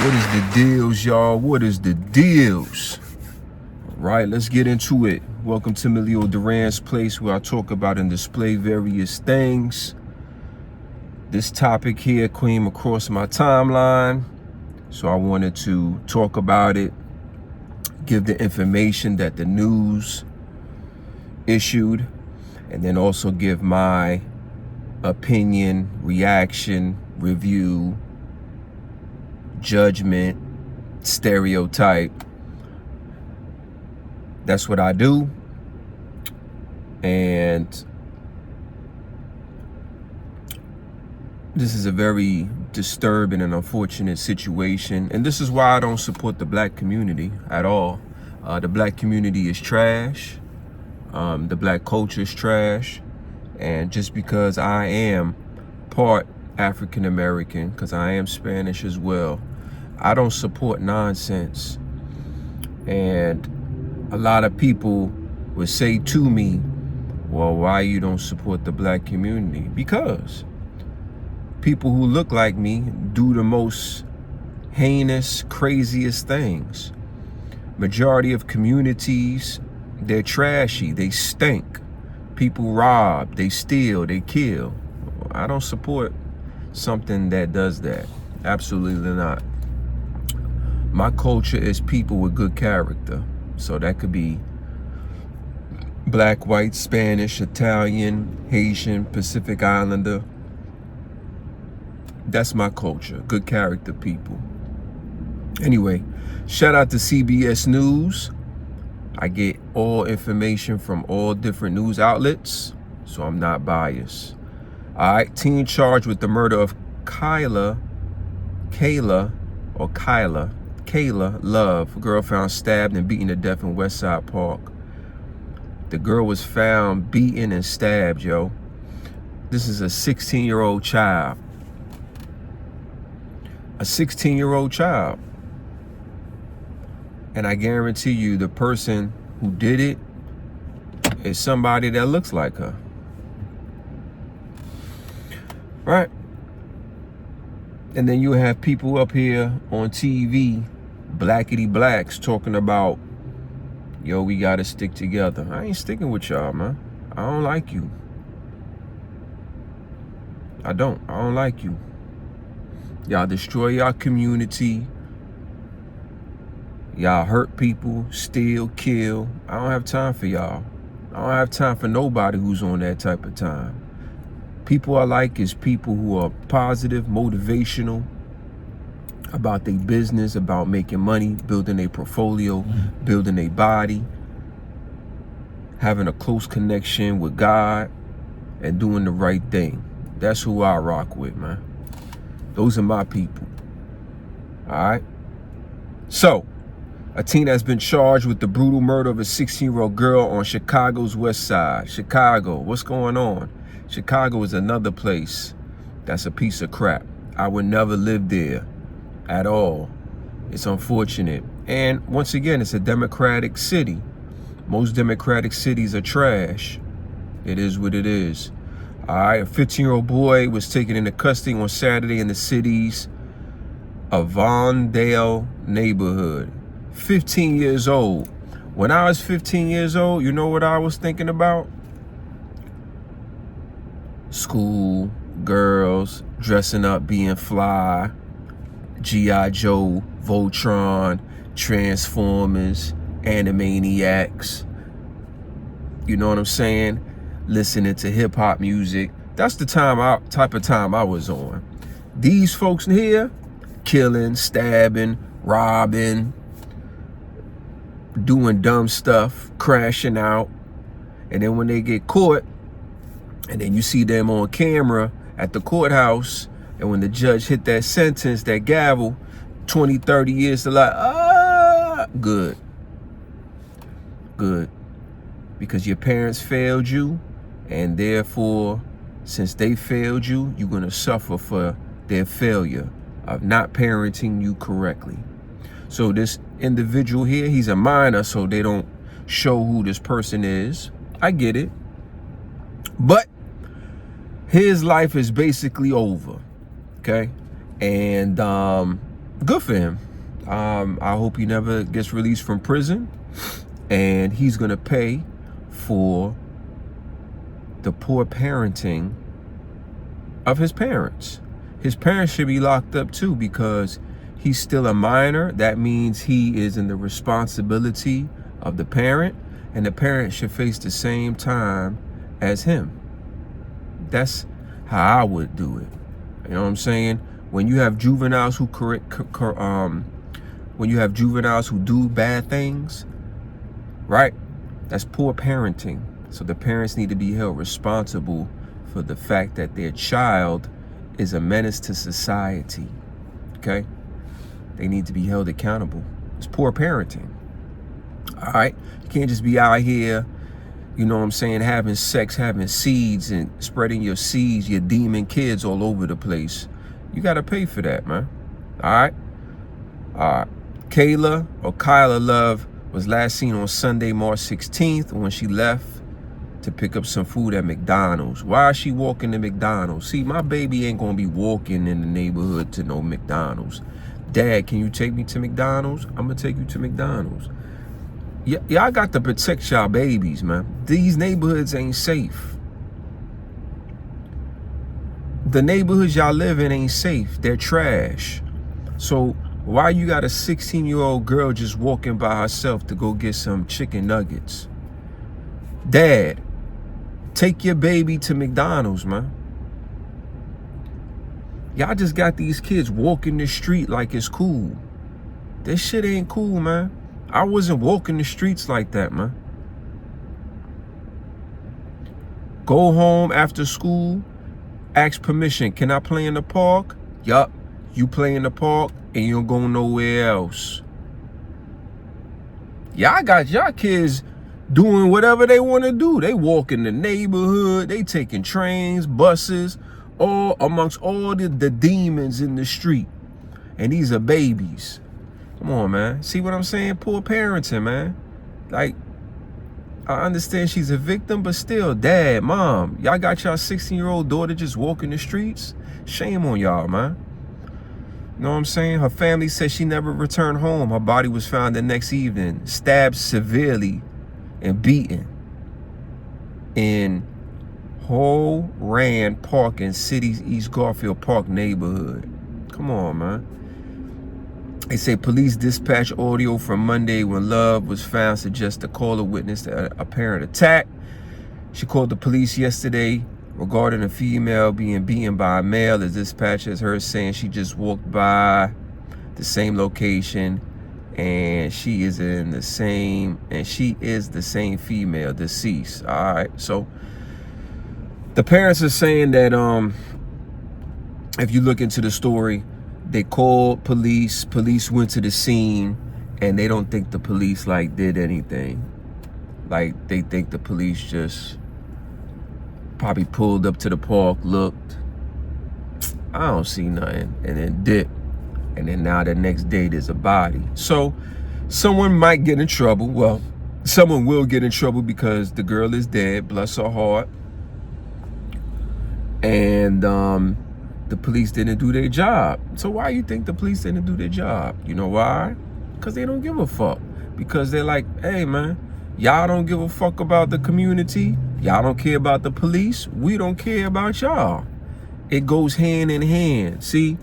What is the deals, y'all? What is the deals? All right, let's get into it. Welcome to Emilio Duran's place, where I talk about and display various things. This topic here came across my timeline, so I wanted to talk about it, give the information that the news issued, and then also give my opinion, reaction, review, judgment, stereotype. That's what I do. And this is a very disturbing and unfortunate situation. And this is why I don't support the black community at all. The black community is trash. The black culture is trash. And just because I am part African American, because I am Spanish as well, I don't support nonsense. And a lot of people would say to me, well, why you don't support the black community? Because people who look like me do the most heinous, craziest things. Majority of communities, they're trashy, they stink. People rob, they steal, they kill. I don't support something that does that. Absolutely not. My culture is people with good character. So that could be black, white, Spanish, Italian, Haitian, Pacific Islander. That's my culture. Good character people. Anyway, shout out to CBS News. I get all information from all different news outlets, so I'm not biased. All right, teen charged with the murder of Kaylah Love, girl found stabbed and beaten to death in West Park. The girl was found beaten and stabbed, yo. This is a 16-year-old child. A 16-year-old child. And I guarantee you the person who did it is somebody that looks like her. Right? And then you have people up here on TV, blackity blacks, talking about, yo, we gotta stick together. I ain't sticking with y'all, man. I don't like you. I don't like you. Y'all destroy y'all community. Y'all hurt people, steal, kill. I don't have time for y'all. I don't have time for nobody who's on that type of time. People I like is people who are positive, motivational, about their business, about making money, building their portfolio, building their body, having a close connection with God, and doing the right thing. That's who I rock with, man. Those are my people. All right? So, a teen has been charged with the brutal murder of a 16-year-old girl on Chicago's West Side. Chicago, what's going on? Chicago is another place that's a piece of crap. I would never live there at all. It's unfortunate. And once again, it's a democratic city. Most democratic cities are trash. It is what it is. All right, a 15-year-old boy was taken into custody on Saturday in the city's Avondale neighborhood. 15 years old. When I was 15 years old, you know what I was thinking about? School, girls, dressing up, being fly, G.I. Joe, Voltron, Transformers, Animaniacs. You know what I'm saying? Listening to hip hop music. That's the type of time I was on. These folks here, killing, stabbing, robbing, doing dumb stuff, crashing out. And then when they get caught, and then you see them on camera at the courthouse, and when the judge hit that sentence, that gavel, 20, 30 years to life, good. Good. Because your parents failed you, and therefore, since they failed you, you're going to suffer for their failure of not parenting you correctly. So this individual here, he's a minor, so they don't show who this person is. I get it. But his life is basically over, okay? And good for him. I hope he never gets released from prison, and he's gonna pay for the poor parenting of his parents. His parents should be locked up too, because he's still a minor. That means he is in the responsibility of the parent, and the parent should face the same time as him. That's how I would do it. You know what I'm saying? When you have juveniles who when you have juveniles who do bad things, right? That's poor parenting. So the parents need to be held responsible for the fact that their child is a menace to society. Okay? They need to be held accountable. It's poor parenting. All right? You can't just be out here, you know what I'm saying, having sex, having seeds, and spreading your seeds, your demon kids all over the place. You got to pay for that, man. All right? All right. Kaylah Love was last seen on Sunday, March 16th, when she left to pick up some food at McDonald's. Why is she walking to McDonald's? See, my baby ain't gonna be walking in the neighborhood to no McDonald's. Dad, can you take me to McDonald's? I'm gonna take you to McDonald's. Y'all got to protect y'all babies, man. These neighborhoods ain't safe. The neighborhoods y'all live in ain't safe. They're trash. So why you got a 16-year-old girl just walking by herself to go get some chicken nuggets? Dad, take your baby to McDonald's, man. Y'all just got these kids walking the street like it's cool. This shit ain't cool, man. I wasn't walking the streets like that, man. Go home after school, ask permission. Can I play in the park? Yup. You play in the park and you don't go nowhere else. Y'all got y'all kids doing whatever they want to do. They walk in the neighborhood. They taking trains, buses, all amongst all the demons in the street. And these are babies. Come on, man. See what I'm saying? Poor parenting, man. Like, I understand she's a victim, but still, Dad, Mom, y'all got y'all 16-year-old daughter just walking the streets? Shame on y'all, man. You know what I'm saying? Her family said she never returned home. Her body was found the next evening, stabbed severely and beaten in Horan Park in city's East Garfield Park neighborhood. Come on, man. They say police dispatch audio from Monday when Love was found suggests the caller witnessed an apparent attack. She called the police yesterday regarding a female being beaten by a male. The dispatch has her saying she just walked by the same location and she is the same female deceased. All right, so the parents are saying that if you look into the story, they called police went to the scene, and they don't think the police like did anything. Like, they think the police just probably pulled up to the park, looked, I don't see nothing, and then dipped. And then now the next day there's a body. So someone might get in trouble. Well, someone will get in trouble because the girl is dead, bless her heart. And the police didn't do their job. So why you think the police didn't do their job? You know why? Because they don't give a fuck. Because they're like, hey, man, y'all don't give a fuck about the community. Y'all don't care about the police. We don't care about y'all. It goes hand in hand. See,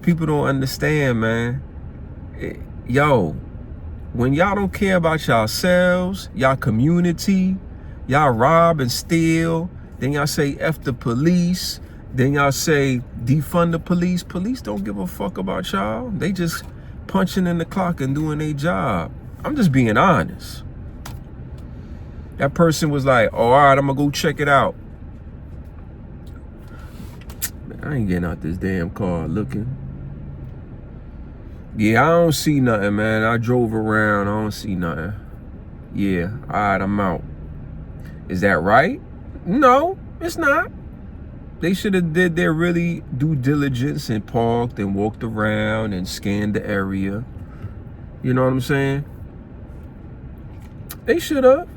people don't understand, man. Yo, when y'all don't care about yourselves, y'all community, y'all rob and steal, then y'all say F the police, then y'all say defund the police. Police don't give a fuck about y'all. They just punching in the clock and doing their job. I'm just being honest. That person was like, oh, all right, I'm gonna go check it out. Man, I ain't getting out this damn car looking. Yeah, I don't see nothing, man. I drove around, I don't see nothing. Yeah, all right, I'm out. Is that right? No, it's not. They should have did their really due diligence and parked and walked around and scanned the area. You know what I'm saying? They should have.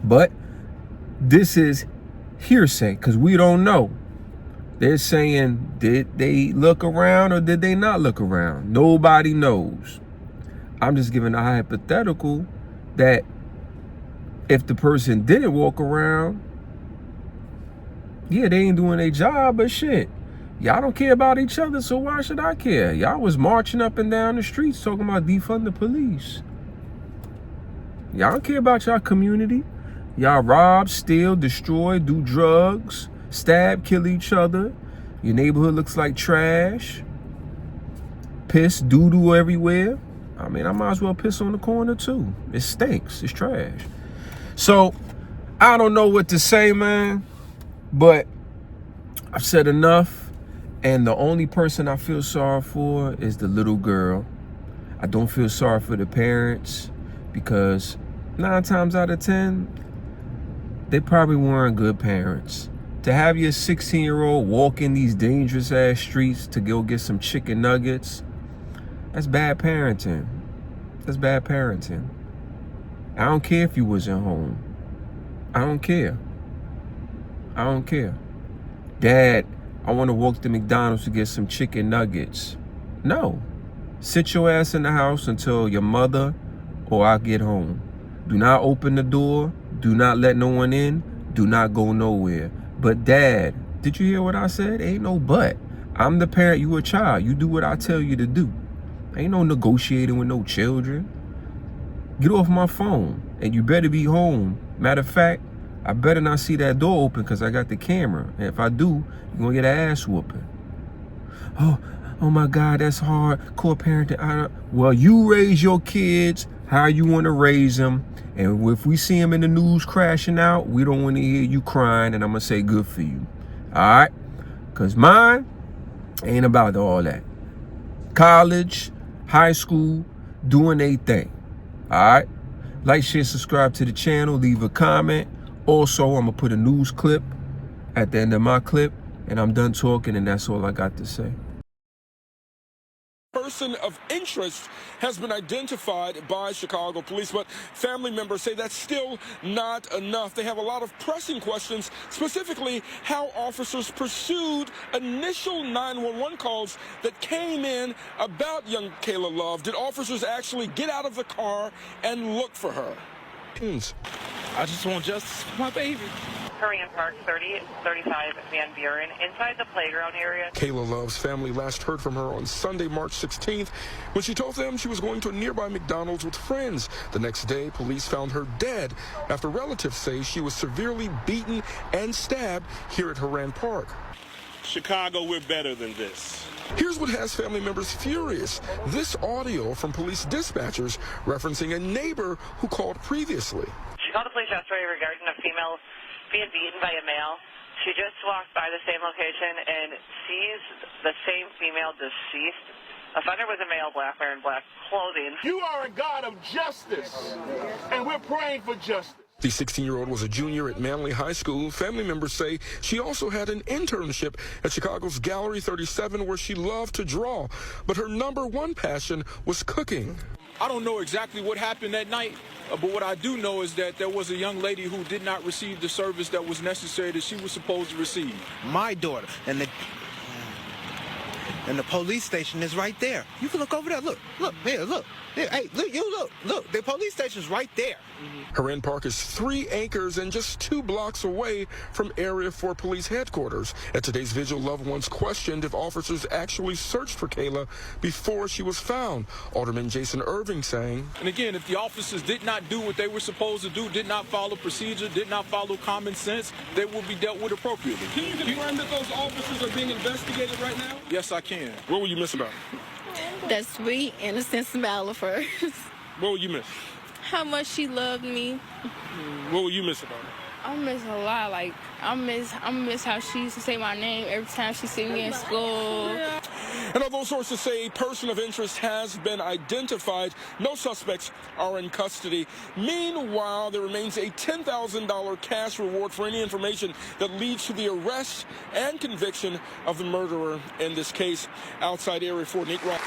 But this is hearsay because we don't know. They're saying, did they look around or did they not look around? Nobody knows. I'm just giving a hypothetical that if the person didn't walk around, yeah, they ain't doing their job, but shit, y'all don't care about each other, so why should I care? Y'all was marching up and down the streets talking about defund the police. Y'all don't care about y'all community. Y'all rob, steal, destroy, do drugs, stab, kill each other. Your neighborhood looks like trash. Piss, doo-doo everywhere. I mean, I might as well piss on the corner too. It stinks. It's trash. So, I don't know what to say, man. But I've said enough. And the only person I feel sorry for is the little girl. I don't feel sorry for the parents because 9 times out of 10, they probably weren't good parents. To have your 16-year-old walk in these dangerous ass streets to go get some chicken nuggets, that's bad parenting. That's bad parenting. I don't care if you wasn't home. I don't care. I don't care. Dad, I want to walk to McDonald's to get some chicken nuggets. No. Sit your ass in the house until your mother or I get home. Do not open the door. Do not let no one in. Do not go nowhere. But Dad, did you hear what I said? Ain't no but. I'm the parent, you a child. You do what I tell you to do. Ain't no negotiating with no children. Get off my phone and you better be home. Matter of fact, I better not see that door open because I got the camera. And if I do, you're going to get an ass whooping. Oh my God, that's hard. Co-parenting. Well, you raise your kids how you want to raise them. And if we see them in the news crashing out, we don't want to hear you crying. And I'm going to say good for you. All right? Because mine ain't about all that. College, high school, doing their thing. All right? Like, share, subscribe to the channel. Leave a comment. Also, I'm going to put a news clip at the end of my clip. And I'm done talking, and that's all I got to say. Person of interest has been identified by Chicago police, but family members say that's still not enough. They have a lot of pressing questions, specifically how officers pursued initial 911 calls that came in about young Kaylah Love. Did officers actually get out of the car and look for her? I just want justice for my baby. Horan Park, 3035 Van Buren, inside the playground area. Kaylah Love's family last heard from her on Sunday, March 16th, when she told them she was going to a nearby McDonald's with friends. The next day, police found her dead after relatives say she was severely beaten and stabbed here at Horan Park. Chicago, we're better than this. Here's what has family members furious. This audio from police dispatchers referencing a neighbor who called previously. She called the police yesterday regarding a female being beaten by a male. She just walked by the same location and sees the same female deceased. Offender was a male, black, wearing black clothing. You are a God of justice, and we're praying for justice. The 16-year-old was a junior at Manly High School. Family members say she also had an internship at Chicago's Gallery 37 where she loved to draw, but her #1 passion was cooking. I don't know exactly what happened that night, but what I do know is that there was a young lady who did not receive the service that was necessary that she was supposed to receive. My daughter, and the police station is right there. You can look over there. Look, here, look. Here, hey, look. The police station's right there. Horan Park is 3 acres and just 2 blocks away from Area 4 Police Headquarters. At today's vigil, loved ones questioned if officers actually searched for Kaylah before she was found. Alderman Jason Irving saying, And again, if the officers did not do what they were supposed to do, did not follow procedure, did not follow common sense, they will be dealt with appropriately. Can you confirm that those officers are being investigated right now? Yes, I can. What will you miss about it? That sweet, innocent smile of hers. What will you miss? How much she loved me. What will you miss about it? I miss a lot. Like, I miss how she used to say my name every time she see me in school. And although sources say a person of interest has been identified, no suspects are in custody. Meanwhile, there remains a $10,000 cash reward for any information that leads to the arrest and conviction of the murderer in this case. Outside Area 4, Nate Rock.